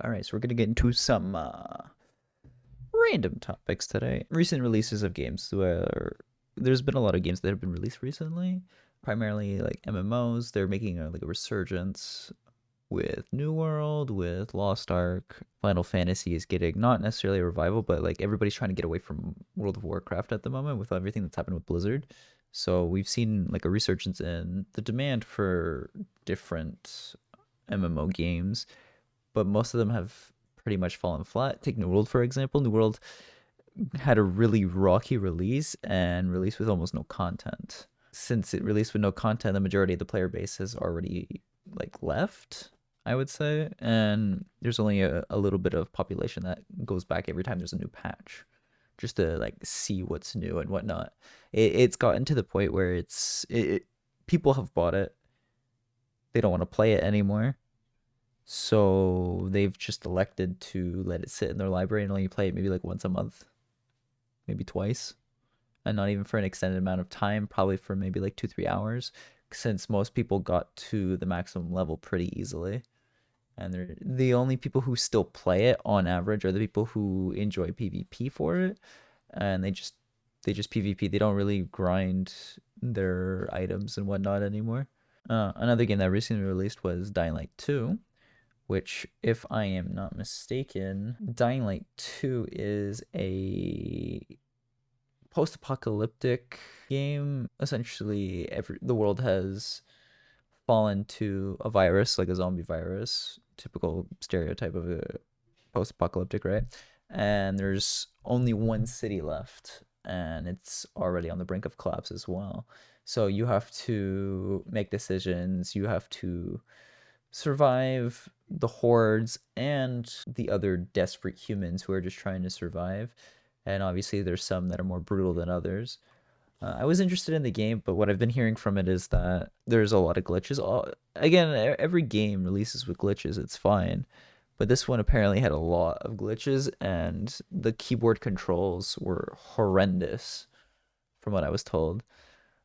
All right, so we're gonna get into some random topics today. Recent releases of games. Where there's been a lot of games that have been released recently, primarily like MMOs. They're making like a resurgence with New World, with Lost Ark. Final Fantasy is getting not necessarily a revival, but like everybody's trying to get away from World of Warcraft at the moment with everything that's happened with Blizzard. So we've seen like a resurgence in the demand for different MMO games, but most of them have pretty much fallen flat. Take New World, for example. New World had a really rocky release and released with almost no content. Since it released with no content, the majority of the player base has already like left, I would say, and there's only a little bit of population that goes back every time there's a new patch, just to like see what's new and whatnot. It's gotten to the point where people have bought it, they don't want to play it anymore, so they've just elected to let it sit in their library and only play it maybe like once a month, maybe twice, and not even for an extended amount of time, probably for maybe like 2-3 hours, since most people got to the maximum level pretty easily. And they're the only people who still play it on average are the people who enjoy PvP for it, and they just PvP. They don't really grind their items and whatnot anymore. Another game that recently released was Dying Light 2, which, if I am not mistaken, Dying Light 2 is a post-apocalyptic game. Essentially, the world has fallen to a virus, like a zombie virus, typical stereotype of a post-apocalyptic, right? And there's only one city left, and it's already on the brink of collapse as well. So you have to make decisions. You have to survive the hordes and the other desperate humans who are just trying to survive. And obviously, there's some that are more brutal than others. I was interested in the game, but what I've been hearing from it is that there's a lot of glitches. Again, every game releases with glitches, it's fine. But this one apparently had a lot of glitches, and the keyboard controls were horrendous, from what I was told.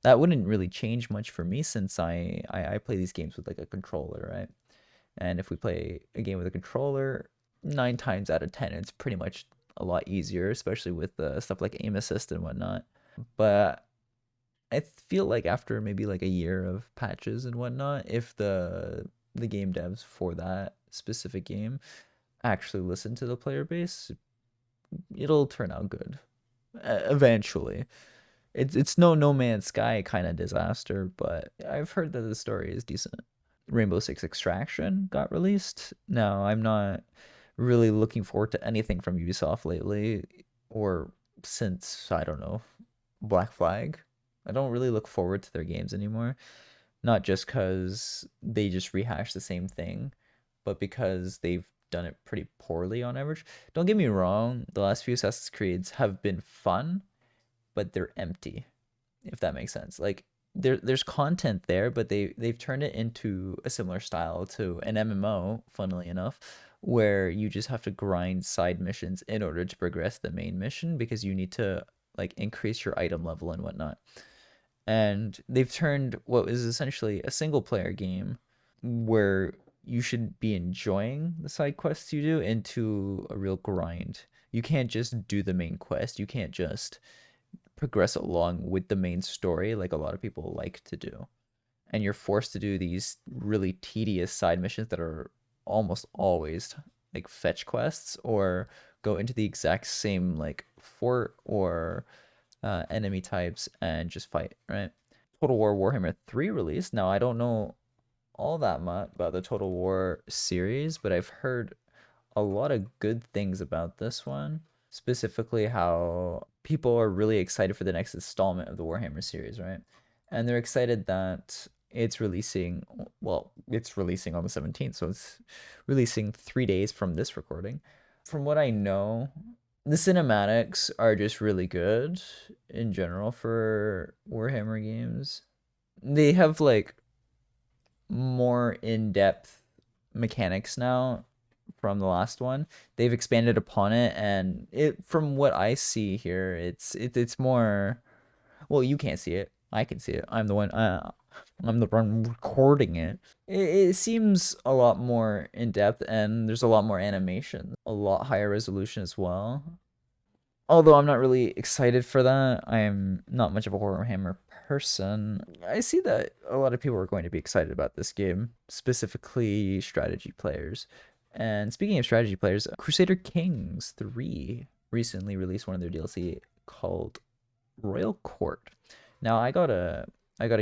That wouldn't really change much for me since I play these games with like a controller, right? And if we play a game with a controller, 9 times out of 10, it's pretty much a lot easier, especially with stuff like aim assist and whatnot. But I feel like after maybe like a year of patches and whatnot, if the game devs for that specific game actually listen to the player base, it'll turn out good. Eventually. It's no Man's Sky kind of disaster, but I've heard that the story is decent. Rainbow Six Extraction got released. Now, I'm not really looking forward to anything from Ubisoft lately, or since, I don't know, Black Flag. I don't really look forward to their games anymore. Not just because they just rehash the same thing, but because they've done it pretty poorly on average. Don't get me wrong, the last few Assassin's Creeds have been fun, but they're empty, if that makes sense. Like there's content there, but they've turned it into a similar style to an MMO, funnily enough, where you just have to grind side missions in order to progress the main mission because you need to like increase your item level and whatnot. And they've turned what is essentially a single player game where you should be enjoying the side quests you do into a real grind. You can't just do the main quest. You can't just progress along with the main story like a lot of people like to do. And you're forced to do these really tedious side missions that are almost always like fetch quests or go into the exact same like fort or enemy types and just fight, right? Total War Warhammer 3 release. Now, I don't know all that much about the Total War series, but I've heard a lot of good things about this one, specifically how people are really excited for the next installment of the Warhammer series, right? And they're excited that it's releasing, well, it's releasing on the 17th, so it's releasing 3 days from this recording. From what I know, the cinematics are just really good in general for Warhammer games. They have like more in-depth mechanics now from the last one. They've expanded upon it, and it from what I see here, it's more, well, you can't see it. I can see it. I'm the one. I'm the one recording it. It seems a lot more in depth, and there's a lot more animation, a lot higher resolution as well. Although I'm not really excited for that. I'm not much of a Warhammer person. I see that a lot of people are going to be excited about this game, specifically strategy players. And speaking of strategy players, Crusader Kings 3 recently released one of their DLC called Royal Court. Now I got a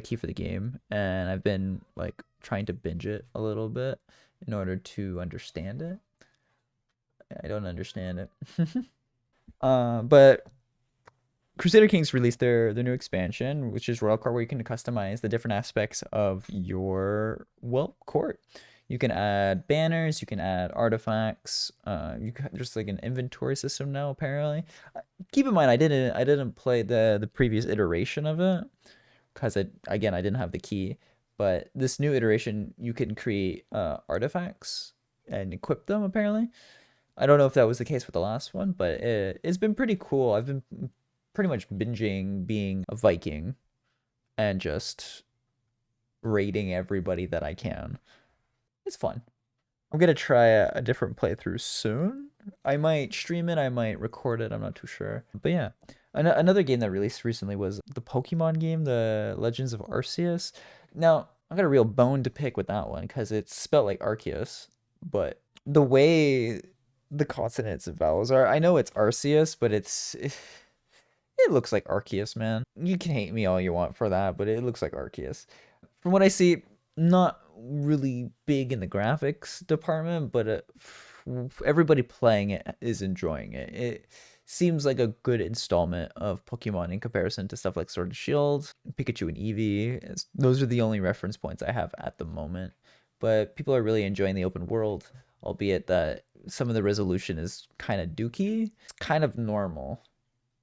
key for the game, and I've been like trying to binge it a little bit in order to understand it. I don't understand it. But Crusader Kings released their new expansion, which is Royal Court, where you can customize the different aspects of your, well, court. You can add banners, you can add artifacts. There's like an inventory system now, apparently. Keep in mind, I didn't play the previous iteration of it because I didn't have the key. But this new iteration, you can create artifacts and equip them, apparently. I don't know if that was the case with the last one, but it's been pretty cool. I've been pretty much binging being a Viking and just raiding everybody that I can. It's fun. I'm gonna try a different playthrough soon. I might stream it, I might record it, I'm not too sure. But yeah, another game that released recently was the Pokemon game, the Legends of Arceus. Now, I got a real bone to pick with that one because it's spelled like Arceus, but the way the consonants and vowels are, I know it's Arceus, but it looks like Arceus, man. You can hate me all you want for that, but it looks like Arceus. From what I see, not really big in the graphics department, but everybody playing it is enjoying it. It seems like a good installment of Pokemon in comparison to stuff like Sword and Shield, Pikachu and Eevee. Those are the only reference points I have at the moment. But people are really enjoying the open world, albeit that some of the resolution is kind of dookie. It's kind of normal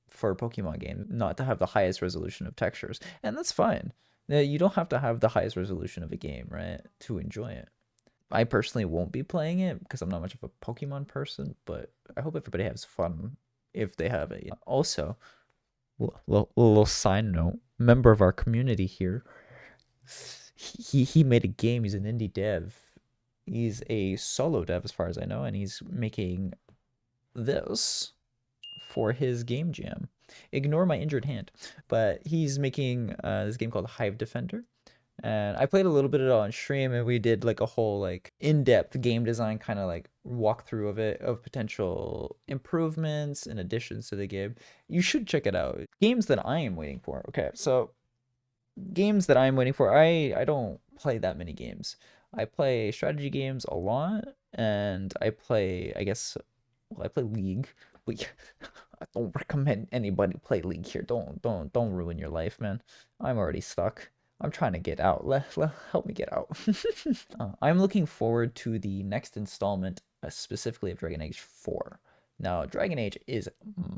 for a Pokemon game not to have the highest resolution of textures, and that's fine. You don't have to have the highest resolution of a game, right, to enjoy it. I personally won't be playing it because I'm not much of a Pokemon person, but I hope everybody has fun if they have it. Also, little side note, member of our community here, he made a game. He's an indie dev. He's a solo dev as far as I know, and he's making this for his game jam. Ignore my injured hand, but he's making this game called Hive Defender. And I played a little bit of it on stream, and we did like a whole like in-depth game design kind of like walkthrough of it, of potential improvements and additions to the game. You should check it out. Games that I am waiting for. Okay, so games that I'm waiting for. I don't play that many games. I play strategy games a lot, and I play, I guess, well, I play League. But I don't recommend anybody play League here. Don't ruin your life, man. I'm already stuck. I'm trying to get out. Help me get out. I'm looking forward to the next installment, specifically of Dragon Age 4. Now, Dragon Age is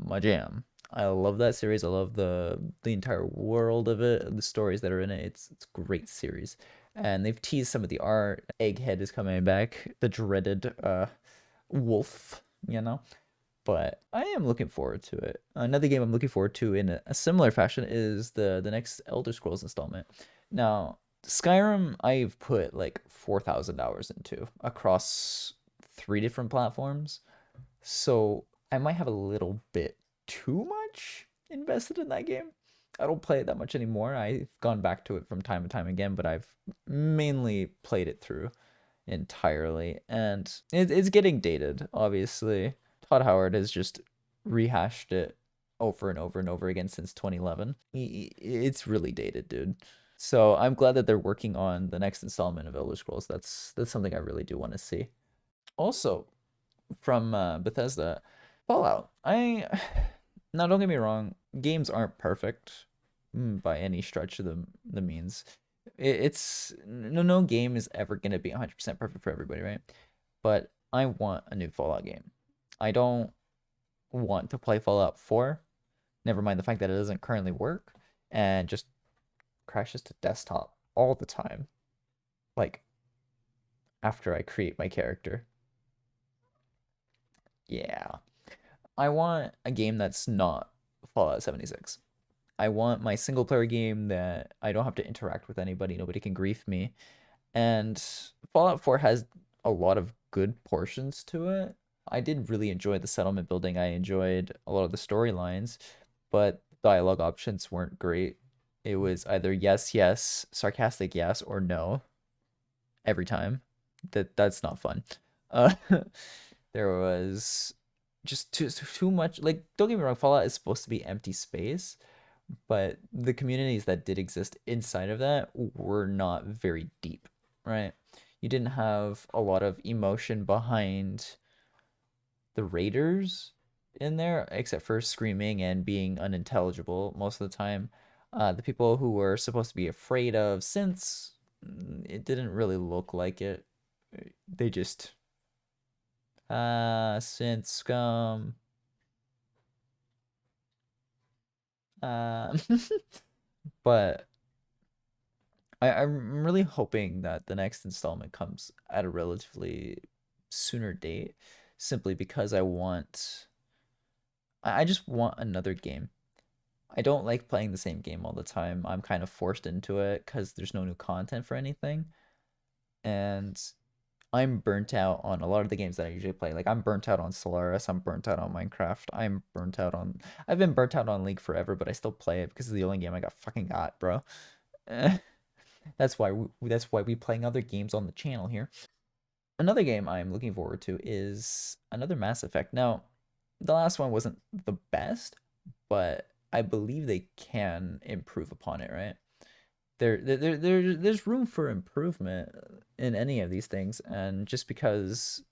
my jam. I love that series. I love the entire world of it, the stories that are in it. It's a great series. And they've teased some of the art. Egghead is coming back, the dreaded wolf, you know. But I am looking forward to it. Another game I'm looking forward to in a similar fashion is the next Elder Scrolls installment. Now, Skyrim, I've put like 4,000 hours into across 3 different platforms. So I might have a little bit too much invested in that game. I don't play it that much anymore. I've gone back to it from time to time again, but I've mainly played it through entirely. And it's getting dated, obviously. Todd Howard has just rehashed it over and over and over again since 2011. It's really dated, dude. So I'm glad that they're working on the next installment of Elder Scrolls. That's something I really do want to see. Also, from Bethesda, Fallout. I Now don't get me wrong, games aren't perfect by any stretch of the means. It's no game is ever gonna be 100% perfect for everybody, right? But I want a new Fallout game. I don't want to play Fallout 4. Never mind the fact that it doesn't currently work and just crashes to desktop all the time. Like after I create my character. Yeah. I want a game that's not Fallout 76. I want my single player game that I don't have to interact with anybody, nobody can grief me. And Fallout 4 has a lot of good portions to it. I did really enjoy the settlement building. I enjoyed a lot of the storylines, but dialogue options weren't great. It was either yes, yes, sarcastic yes, or no every time. That's not fun. Uh, there was just too much. Like, don't get me wrong, Fallout is supposed to be empty space, but the communities that did exist inside of that were not very deep, right? You didn't have a lot of emotion behind the raiders in there, except for screaming and being unintelligible most of the time. The people who were supposed to be afraid of synths, it didn't really look like it. They just, synth scum. Uh, but I'm really hoping that the next installment comes at a relatively sooner date, simply because I just want another game. I don't like playing the same game all the time. I'm kind of forced into it because there's no new content for anything. And I'm burnt out on a lot of the games that I usually play. Like I'm burnt out on Solaris, I'm burnt out on Minecraft, I've been burnt out on League forever, but I still play it because it's the only game I got fucking got, bro. That's why we playing other games on the channel here. Another game I'm looking forward to is another Mass Effect. Now, the last one wasn't the best, but I believe they can improve upon it, right? There's room for improvement in any of these things, and just because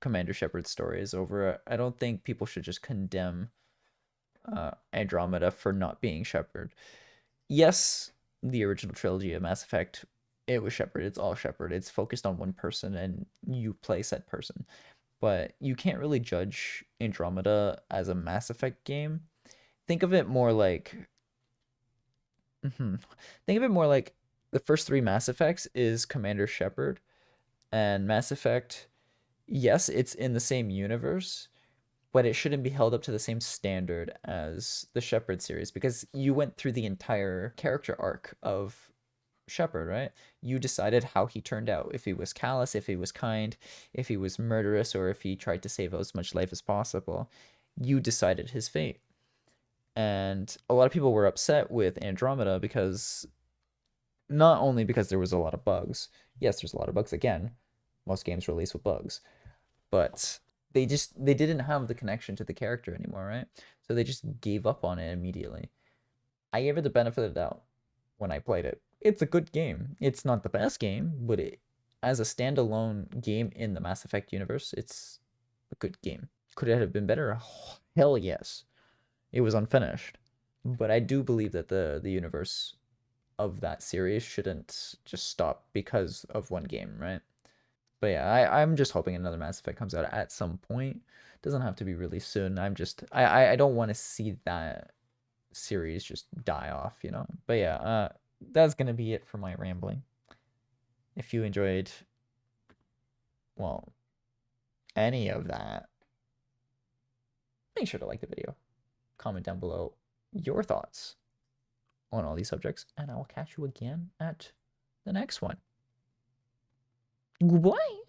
Commander Shepard's story is over, I don't think people should just condemn Andromeda for not being Shepard. Yes, the original trilogy of Mass Effect, it was Shepard. It's all Shepard. It's focused on one person, and you play said person. But you can't really judge Andromeda as a Mass Effect game. Think of it more like, mhm. Think of it more like the first three Mass Effects is Commander Shepard, and Mass Effect. Yes, it's in the same universe, but it shouldn't be held up to the same standard as the Shepard series because you went through the entire character arc of Shepard, right? You decided how he turned out, if he was callous, if he was kind, if he was murderous, or if he tried to save as much life as possible. You decided his fate. And a lot of people were upset with Andromeda because not only because there was a lot of bugs. Yes, there's a lot of bugs again. Most games release with bugs, but they didn't have the connection to the character anymore, right? So they just gave up on it immediately. I gave it the benefit of the doubt when I played it. It's a good game. It's not the best game, but as a standalone game in the Mass Effect universe, it's a good game. Could it have been better? Oh, hell yes. It was unfinished. But I do believe that the universe of that series shouldn't just stop because of one game, right? But yeah, I'm just hoping another Mass Effect comes out at some point. Doesn't have to be really soon. I don't want to see that series just die off, you know? But yeah, that's gonna be it for my rambling. If you enjoyed, well, any of that, make sure to like the video, comment down below your thoughts on all these subjects, and I will catch you again at the next one. Goodbye.